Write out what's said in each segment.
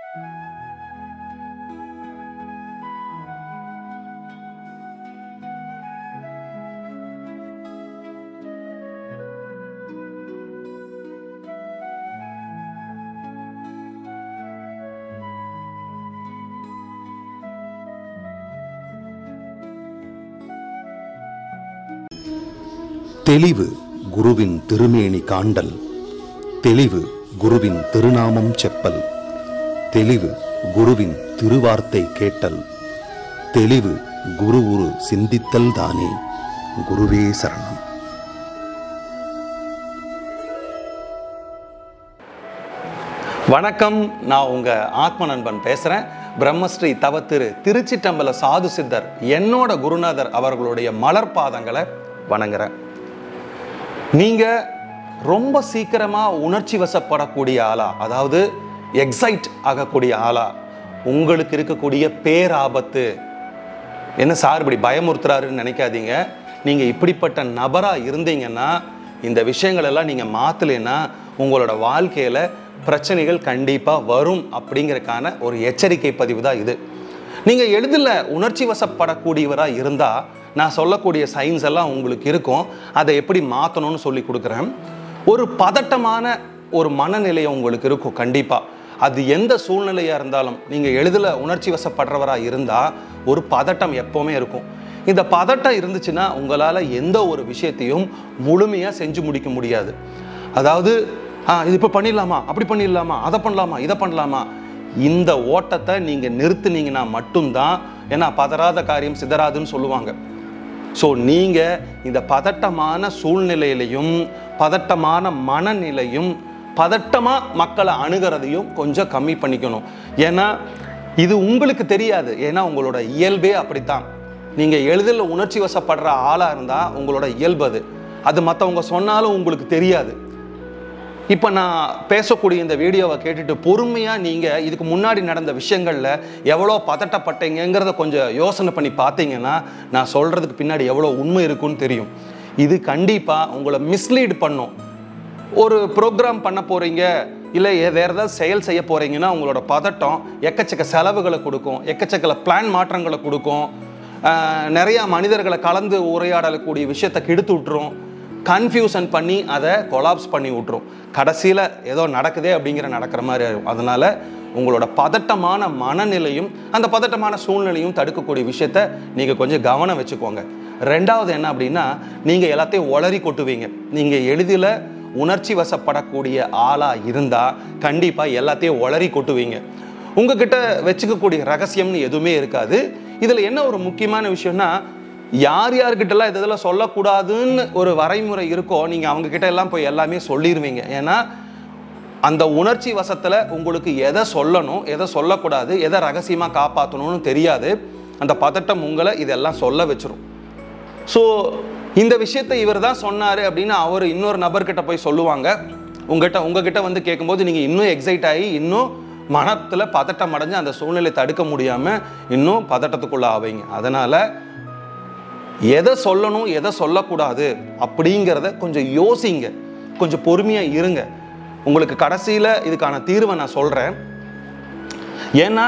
தெளிவு குருவின் திருமேனி காண்டல், தெளிவு குருவின் திருநாமம் செப்பல், தெளிவு குருவின் திருவார்த்தை கேட்டல், தெளிவு குரு உரு சிந்தித்தல் தானே. குருவே சரணம். வணக்கம், நான் உங்க ஆத்ம நண்பன் பேசுறேன். பிரம்மஸ்ரீ தவத்திரு திருச்சிற்றம்பல சாது சித்தர் என்னோட குருநாதர் அவர்களுடைய மலர் பாதங்களை வணங்குறேன். நீங்க ரொம்ப சீக்கிரமா உணர்ச்சி வசப்படக்கூடிய ஆளா, அதாவது எக்ஸைட் ஆகக்கூடிய ஆளா, உங்களுக்கு இருக்கக்கூடிய பேராபத்து என்ன சார் இப்படி பயமுறுத்துறாருன்னு நினைக்காதீங்க. நீங்க இப்படிப்பட்ட நபரா இருந்தீங்கன்னா, இந்த விஷயங்கள் எல்லாம் நீங்க மாத்தலைன்னா உங்களோட வாழ்க்கையில பிரச்சனைகள் கண்டிப்பா வரும் அப்படிங்கறதுக்கான ஒரு எச்சரிக்கை பதிவு தான் இது. நீங்க எளிதில் உணர்ச்சி வசப்படக்கூடியவரா இருந்தா நான் சொல்லக்கூடிய சைன்ஸ் எல்லாம் உங்களுக்கு இருக்கும். அதை எப்படி மாற்றணும்னு சொல்லி கொடுக்குறேன். ஒரு பதட்டமான ஒரு மனநிலையை உங்களுக்கு இருக்கும் கண்டிப்பாக. அது எந்த சூழ்நிலையாக இருந்தாலும் நீங்கள் எளிதில் உணர்ச்சி வசப்படுறவராக இருந்தால் ஒரு பதட்டம் எப்போவுமே இருக்கும். இந்த பதட்டம் இருந்துச்சுன்னா உங்களால் எந்த ஒரு விஷயத்தையும் முழுமையாக செஞ்சு முடிக்க முடியாது. அதாவது இது இப்போ பண்ணிடலாமா, அப்படி பண்ணிடலாமா, அதை பண்ணலாமா, இதை பண்ணலாமா, இந்த ஓட்டத்தை நீங்கள் நிறுத்துனீங்கன்னா மட்டும்தான். ஏன்னா பதறாத காரியம் சிதறாதுன்னு சொல்லுவாங்க. ஸோ நீங்கள் இந்த பதட்டமான சூழ்நிலையிலையும் பதட்டமான மனநிலையும் பதட்டமாக மக்களை அணுகிறதையும் கொஞ்சம் கம்மி பண்ணிக்கணும். ஏன்னா இது உங்களுக்கு தெரியாது. ஏன்னா உங்களோட இயல்பே அப்படித்தான். நீங்கள் எளிதில் உணர்ச்சி வசப்படுற ஆளாக இருந்தால் உங்களோட இயல்பு அது. அது மற்றவங்க சொன்னாலும் உங்களுக்கு தெரியாது. இப்போ நான் பேசக்கூடிய இந்த வீடியோவை கேட்டுட்டு பொறுமையாக நீங்கள் இதுக்கு முன்னாடி நடந்த விஷயங்களில் எவ்வளோ பதட்டப்பட்டீங்கிறத கொஞ்சம் யோசனை பண்ணி பார்த்தீங்கன்னா நான் சொல்கிறதுக்கு பின்னாடி எவ்வளோ உண்மை இருக்குன்னு தெரியும். இது கண்டிப்பாக உங்களை மிஸ்லீட் பண்ணும். ஒரு ப்ரோக்ராம் பண்ண போகிறீங்க, இல்லை வேறு ஏதாவது செயல் செய்ய போகிறீங்கன்னா உங்களோட பதட்டம் எக்கச்சக்க செலவுகளை கொடுக்கும், எக்கச்சக்க பிளான் மாற்றங்களை கொடுக்கும், நிறையா மனிதர்களை கலந்து உரையாடக்கூடிய விஷயத்தை கெடுத்து விட்டுரும், கன்ஃபியூஷன் பண்ணி அதை கொலாப்ஸ் பண்ணி விட்டுரும். கடைசியில் ஏதோ நடக்குதே நடக்கிற மாதிரி ஆகும். அதனால் உங்களோட பதட்டமான மனநிலையும் அந்த பதட்டமான சூழ்நிலையும் தடுக்கக்கூடிய விஷயத்த நீங்கள் கொஞ்சம் கவனம் வச்சுக்கோங்க. ரெண்டாவது என்ன அப்படின்னா, நீங்கள் எல்லாத்தையும் உளறி கொட்டுவீங்க. நீங்கள் எளிதில் உணர்ச்சி வசப்படக்கூடிய ஆளாக இருந்தால் கண்டிப்பாக எல்லாத்தையும் உளறி கொட்டுவீங்க. உங்ககிட்ட வச்சுக்கக்கூடிய ரகசியம்னு எதுவுமே இருக்காது. இதில் என்ன ஒரு முக்கியமான விஷயம்னா, யார் யார்கிட்டலாம் இதெல்லாம் சொல்லக்கூடாதுன்னு ஒரு வரைமுறை இருக்கோ நீங்கள் அவங்கக்கிட்ட எல்லாம் போய் எல்லாமே சொல்லிடுவீங்க. ஏன்னா அந்த உணர்ச்சி வசத்தில் உங்களுக்கு எதை சொல்லணும், எதை சொல்லக்கூடாது, எதை ரகசியமாக காப்பாற்றணும்னு தெரியாது. அந்த பதட்டம் உங்களை இதெல்லாம் சொல்ல வச்சிரும். ஸோ இந்த விஷயத்தை இவர் தான் சொன்னார் அப்படின்னு அவர் இன்னொரு நபர்கிட்ட போய் சொல்லுவாங்க. உங்ககிட்ட வந்து கேட்கும்போது நீங்கள் இன்னும் எக்ஸைட் ஆகி இன்னும் மனத்தில் பதட்டம் அடைஞ்சு அந்த சூழ்நிலை தடுக்க முடியாமல் இன்னும் பதட்டத்துக்குள்ளே ஆவீங்க. அதனால் எதை சொல்லணும் எதை சொல்லக்கூடாது அப்படிங்கிறத கொஞ்சம் யோசிங்க, கொஞ்சம் பொறுமையாக இருங்க. உங்களுக்கு கடைசியில் இதுக்கான தீர்வை நான் சொல்கிறேன். ஏன்னா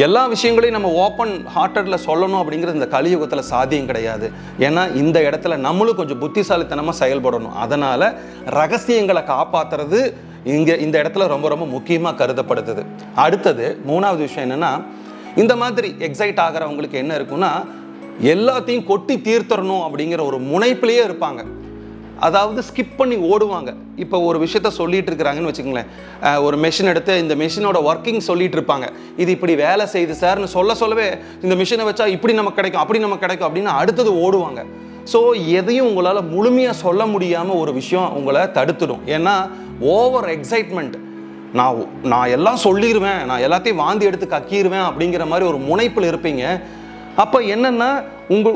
எல்லா விஷயங்களையும் நம்ம ஓப்பன் ஹார்ட்டடில் சொல்லணும் அப்படிங்கிறது இந்த கலியுகத்தில் சாத்தியம் கிடையாது. ஏன்னா இந்த இடத்துல நம்மளும் கொஞ்சம் புத்திசாலித்தனமாக செயல்படணும். அதனால் ரகசியங்களை காப்பாற்றுறது இந்த இடத்துல ரொம்ப ரொம்ப முக்கியமாக கருதப்படுது. அடுத்தது மூணாவது விஷயம் என்னென்னா, இந்த மாதிரி எக்ஸைட் ஆகிறவங்களுக்கு என்ன இருக்குன்னா, எல்லாத்தையும் கொட்டி தீர்த்தரணும் அப்படிங்கிற ஒரு முனைப்பிலேயே இருப்பாங்க. அதாவது ஸ்கிப் பண்ணி ஓடுவாங்க. இப்போ ஒரு விஷயத்த சொல்லிட்டு இருக்கிறாங்கன்னு வச்சுக்கோங்களேன், ஒரு மெஷின் எடுத்து இந்த மெஷினோட ஒர்க்கிங் சொல்லிட்டு இருப்பாங்க. இது இப்படி வேலை செய்யுது சார்னு சொல்லவே இந்த மிஷினை வச்சா இப்படி நமக்கு கிடைக்கும், அப்படி நமக்கு கிடைக்கும் அப்படின்னு அடுத்தது ஓடுவாங்க. ஸோ எதையும் உங்களால் முழுமையாக சொல்ல முடியாமல் ஒரு விஷயம் உங்களை தடுத்துடும். ஏன்னா ஓவர் எக்ஸைட்மெண்ட், நான் எல்லாம் சொல்லிடுவேன், நான் எல்லாத்தையும் வாந்தி எடுத்து கக்கிடுவேன் அப்படிங்கிற மாதிரி ஒரு முனைப்பில் இருப்பீங்க. அப்போ என்னென்னா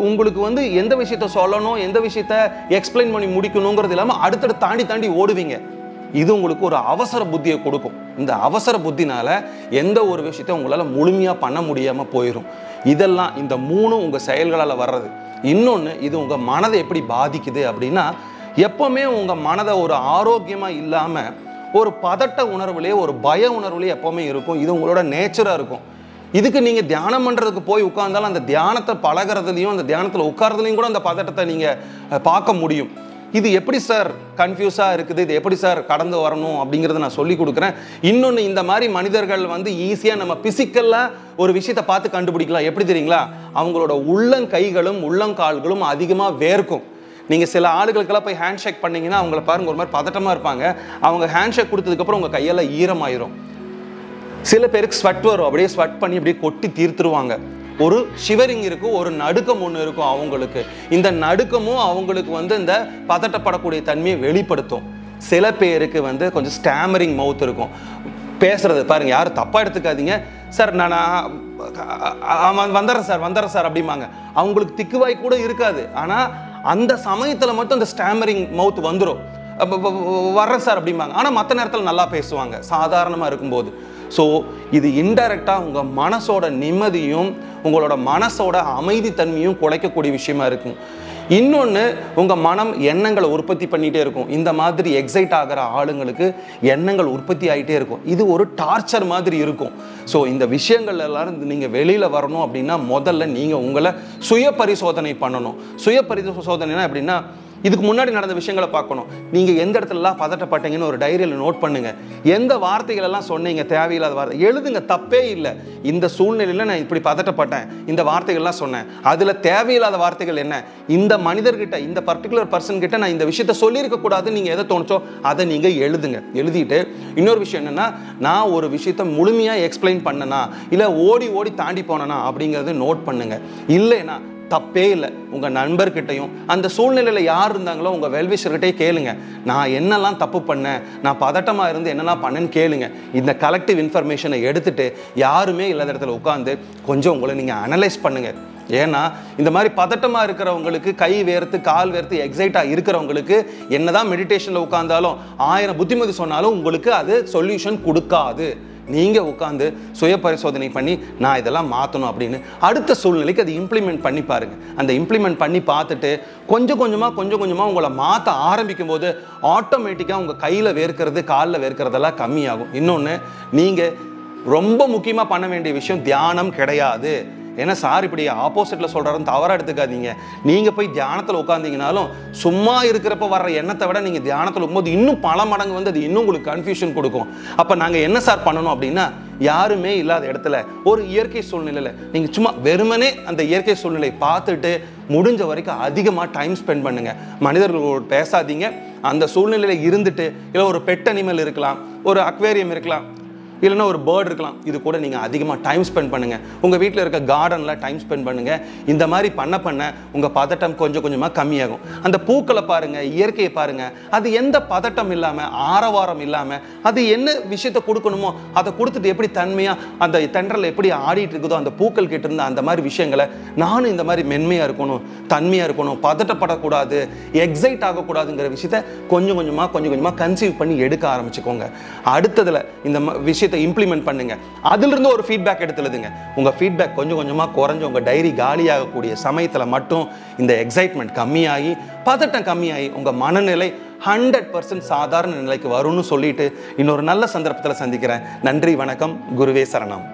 உங்களுக்கு வந்து எந்த விஷயத்த சொல்லணும், எந்த விஷயத்த எக்ஸ்பிளைன் பண்ணி முடிக்கணுங்கிறது இல்லாமல் அடுத்தடுத்து தாண்டி ஓடுவீங்க. இது உங்களுக்கு ஒரு அவசர புத்தியை கொடுக்கும். இந்த அவசர புத்தினால எந்த ஒரு விஷயத்தையும் உங்களால் முழுமையாக பண்ண முடியாமல் போயிடும். இதெல்லாம் இந்த மூணும் உங்கள் செயல்களால் வர்றது. இன்னொன்று, இது உங்கள் மனதை எப்படி பாதிக்குது அப்படின்னா, எப்போவுமே உங்கள் மனதை ஒரு ஆரோக்கியமாக இல்லாமல் ஒரு பதட்ட உணர்வுலேயே ஒரு பய உணர்வுலேயே எப்போவுமே இருக்கும். இது உங்களோட நேச்சராக இருக்கும். இதுக்கு நீங்கள் தியானம் பண்ணுறதுக்கு போய் உட்கார்ந்தாலும் அந்த தியானத்தை பழகிறதுலையும் அந்த தியானத்தில் உட்கார்றதுலையும் கூட அந்த பதட்டத்தை நீங்கள் பார்க்க முடியும். இது எப்படி சார் கன்ஃபியூஸாக இருக்குது, இது எப்படி சார் கடந்து வரணும் அப்படிங்கிறத நான் சொல்லி கொடுக்குறேன். இன்னொன்று, இந்த மாதிரி மனிதர்கள் வந்து ஈஸியாக நம்ம பிசிக்கலாக ஒரு விஷயத்தை பார்த்து கண்டுபிடிக்கலாம். எப்படி தெரியுங்களா? அவங்களோட உள்ளங்கைகளும் உள்ளங்கால்களும் அதிகமாக வேர்க்கும். நீங்கள் சில ஆளுகளுக்கெல்லாம் போய் ஹேண்ட் ஷேக் பண்ணிங்கன்னா அவங்கள பாருங்க ஒரு மாதிரி பதட்டமாக இருப்பாங்க. அவங்க ஹேண்ட் ஷேக் கொடுத்ததுக்கப்புறம் உங்கள் கையெல்லாம் ஈரமாயிரும். சில பேருக்கு ஸ்வெட் வரும், அப்படியே ஸ்வெட் பண்ணி அப்படியே கொட்டி தீர்த்துருவாங்க. ஒரு ஷிவரிங் இருக்கும், ஒரு நடுக்கம் ஒன்று இருக்கும் அவங்களுக்கு. இந்த நடுக்கமும் அவங்களுக்கு வந்து இந்த பதட்டப்படக்கூடிய தன்மையை வெளிப்படுத்தும். சில பேருக்கு வந்து கொஞ்சம் ஸ்டாமரிங் மவுத் இருக்கும். பேசுறது பாருங்க, யாரும் தப்பாக எடுத்துக்காதீங்க. சார் நான் வந்துடுறேன் சார் அப்படிம்பாங்க. அவங்களுக்கு திக்குவாய் கூட இருக்காது. ஆனால் அந்த சமயத்தில் மட்டும் அந்த ஸ்டாமரிங் மவுத் வந்துடும். வர்றேன் சார் அப்படிம்பாங்க. ஆனால் மற்ற நேரத்தில் நல்லா பேசுவாங்க சாதாரணமாக இருக்கும்போது. ஸோ இது இன்டைரக்டாக உங்கள் மனசோட நிம்மதியும் உங்களோட மனசோட அமைதித்தன்மையும் குலைக்கக்கூடிய விஷயமா இருக்கும். இன்னொன்று, உங்கள் மனம் எண்ணங்களை உற்பத்தி பண்ணிகிட்டே இருக்கும். இந்த மாதிரி எக்ஸைட் ஆகிற ஆளுங்களுக்கு எண்ணங்கள் உற்பத்தி ஆகிட்டே இருக்கும். இது ஒரு டார்ச்சர் மாதிரி இருக்கும். ஸோ இந்த விஷயங்கள் எல்லாரும் நீங்கள் வெளியில் வரணும் அப்படின்னா முதல்ல நீங்கள் உங்களை சுய பரிசோதனை பண்ணணும். சுய பரிசோதனைனா எப்படின்னா, இதுக்கு முன்னாடி நடந்த விஷயங்களை பார்க்கணும். நீங்கள் எந்த இடத்துலலாம் பதட்டப்பட்டீங்கன்னு ஒரு டைரியில் நோட் பண்ணுங்கள். எந்த வார்த்தைகள் எல்லாம் சொன்னீங்க, தேவையில்லாத வார்த்தை எழுதுங்க, தப்பே இல்லை. இந்த சூழ்நிலையில் நான் இப்படி பதட்டப்பட்டேன், இந்த வார்த்தைகள்லாம் சொன்னேன், அதில் தேவையில்லாத வார்த்தைகள் என்ன, இந்த மனிதர்கிட்ட இந்த பர்டிகுலர் பர்சன் கிட்ட நான் இந்த விஷயத்த சொல்லியிருக்கக்கூடாதுன்னு நீங்கள் எதை தோணுச்சோ அதை நீங்கள் எழுதுங்க. எழுதிட்டு இன்னொரு விஷயம் என்னென்னா, நான் ஒரு விஷயத்த முழுமையாக எக்ஸ்பிளைன் பண்ணனா இல்லை ஓடி ஓடி தாண்டி போனேனா அப்படிங்கிறது நோட் பண்ணுங்க. இல்லைன்னா தப்பே இல்லை, உங்கள் நண்பர்கிட்டையும் அந்த சூழ்நிலையில் யார் இருந்தாங்களோ உங்கள் வெல்விஷர்கிட்டையே கேளுங்க. நான் என்னெல்லாம் தப்பு பண்ணேன், நான் பதட்டமாக இருந்து என்னெல்லாம் பண்ணேன்னு கேளுங்க. இந்த கலெக்டிவ் இன்ஃபர்மேஷனை எடுத்துகிட்டு யாருமே இல்லாத இடத்துல உட்காந்து கொஞ்சம் உங்களை நீங்கள் அனலைஸ் பண்ணுங்கள். ஏன்னா இந்த மாதிரி பதட்டமாக இருக்கிறவங்களுக்கு, கை வேர்த்து கால் வேர்த்து எக்ஸைட்டாக இருக்கிறவங்களுக்கு என்னதான் மெடிடேஷனில் உட்கார்ந்தாலும் 1000 புத்திமதி சொன்னாலும் உங்களுக்கு அது சொல்யூஷன் கொடுக்காது. நீங்கள் உட்காந்து சுய பரிசோதனை பண்ணி நான் இதெல்லாம் மாற்றணும் அப்படின்னு அடுத்த சூழ்நிலைக்கு அதை இம்ப்ளிமெண்ட் பண்ணி பாருங்கள். அந்த இம்ப்ளிமெண்ட் பண்ணி பார்த்துட்டு கொஞ்சம் கொஞ்சமாக உங்களை மாற்ற ஆரம்பிக்கும் போது ஆட்டோமேட்டிக்காக உங்கள் கையில் வேர்க்கிறது காலில் வேர்க்கிறதெல்லாம் கம்மியாகும். இன்னொன்று, நீங்கள் ரொம்ப முக்கியமாக பண்ண வேண்டிய விஷயம் தியானம் கிடையாது. ஏன்னா சார் இப்படி ஆப்போசிட்டில் சொல்கிறாருன்னு தவறாக எடுத்துக்காதீங்க. நீங்கள் போய் தியானத்தில் உட்காந்திங்கனாலும் சும்மா இருக்கிறப்ப வர்ற எண்ணத்தை விட நீங்கள் தியானத்தில் இருக்கும்போது இன்னும் பல மடங்கு வந்து அது இன்னும் உங்களுக்கு கன்ஃபியூஷன் கொடுக்கும். அப்போ நாங்கள் என்ன சார் பண்ணணும் அப்படின்னா, யாருமே இல்லாத இடத்துல ஒரு இயற்கை சூழ்நிலையில் நீங்கள் சும்மா வெறுமனே அந்த இயற்கை சூழ்நிலையை பார்த்துட்டு முடிஞ்ச வரைக்கும் அதிகமாக டைம் ஸ்பெண்ட் பண்ணுங்கள். மனிதர்களோடு பேசாதீங்க. அந்த சூழ்நிலையில் இருந்துட்டு, இல்லை ஒரு பெட் அனிமல் இருக்கலாம், ஒரு அக்வேரியம் இருக்கலாம், இல்லைன்னா ஒரு பேர்டு இருக்கலாம், இது கூட நீங்கள் அதிகமாக டைம் ஸ்பெண்ட் பண்ணுங்கள். உங்கள் வீட்டில் இருக்க கார்டனில் டைம் ஸ்பெண்ட் பண்ணுங்கள். இந்த மாதிரி பண்ண உங்கள் பதட்டம் கொஞ்சம் கொஞ்சமாக கம்மியாகும். அந்த பூக்களை பாருங்கள், இயற்கையை பாருங்கள், அது எந்த பதட்டம் இல்லாமல் ஆரவாரம் இல்லாமல் அது என்ன விஷயத்தை கொடுக்கணுமோ அதை கொடுத்துட்டு எப்படி தன்மையாக அந்த தென்றல் எப்படி ஆடிட்டு இருக்குதோ அந்த பூக்கள் கிட்ட இருந்த அந்த மாதிரி விஷயங்களை நானும் இந்த மாதிரி மென்மையாக இருக்கணும், தன்மையாக இருக்கணும், பதட்டப்படக்கூடாது, எக்ஸைட் ஆகக்கூடாதுங்கிற விஷயத்த கொஞ்சம் கொஞ்சமாக கன்சீவ் பண்ணி எடுக்க ஆரம்பிச்சுக்கோங்க. அடுத்ததில் இந்த விஷயத்தை இம்ப்ளிமெண்ட் பண்ணுங்க. அதிலிருந்து ஒரு ஃபீட்பேக் எடுத்து எழுதுங்க. உங்க ஃபீட்பேக் கொஞ்சம் கொஞ்சமா குறைஞ்சு உங்க டைரி காலியாகக்கூடிய சமயத்துல மட்டும் இந்த எக்ஸைட்மெண்ட் கம்மியாகி பதட்டம் கம்மியாகி உங்க மனநிலை 100% சாதாரண நிலைக்கு வரும்னு சொல்லிட்டு இன்னொரு நல்ல சந்தர்ப்பத்தில் சந்திக்கிறேன். நன்றி, வணக்கம், குருவே சரணம்.